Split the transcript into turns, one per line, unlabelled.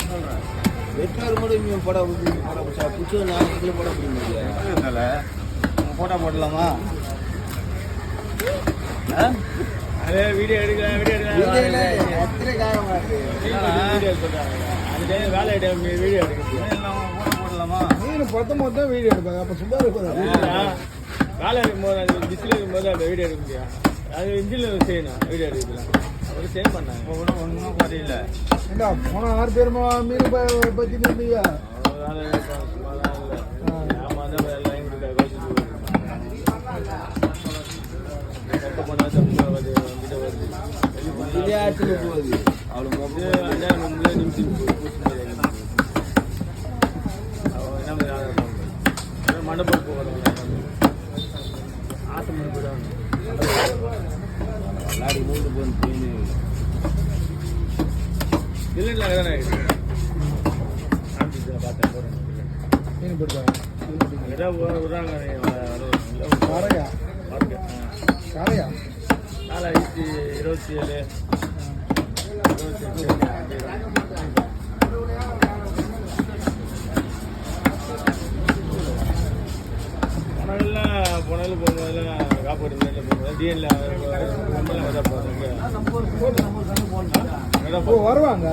சொல்றேன் வெட்டார் கூட இங்கே போட புதுசு நான் இதில் போட முடியும் போட்டா போடலாமா
அதே வீடியோ எடுக்கலாம்
எத்தனை காரணமா
வீடியோ சொல்றாங்க அது வேலை வீடியோ எடுக்கிறது
போடலாமா
மீன் பத்தொம்பது தான் வீடியோ எடுப்பாங்க அப்போ சும்மா இருப்பாங்க
வேலை இருக்கும்போது அது டிஸ்பிளே இருக்கும்போது அந்த வீடியோ எடுக்க முடியும் அது இன்ஜினில் செய்யணும் வீடியோ எடுக்கலாம் அவர் சேவ் பண்ணாங்க
இப்போ கூட ஒன்றும் குறையில
ஏண்டா போன 6 பேருமா மீன் பற்றி இருந்தீங்க
வேலை சும்மா தான் இல்லை ஆமாம் தான் எல்லாம் எங்களுக்கு
விளையாட்டுல போகுது அவ்வளோ
மண்டபம் போகிறோம் ஆட்டு மணி போயிடும்
விளையாடி மூணு போய்
இல்லைங்களா தானே பார்த்தேன் போகிறேன்
மீன் பிடிச்சாங்க
ஏதாவது விடுறாங்க
காரையா காரையா
நாளை 27 புனல் போகும்போதெல்லாம் காப்பாடு போகும்போது டிஎன்ல
வருவாங்க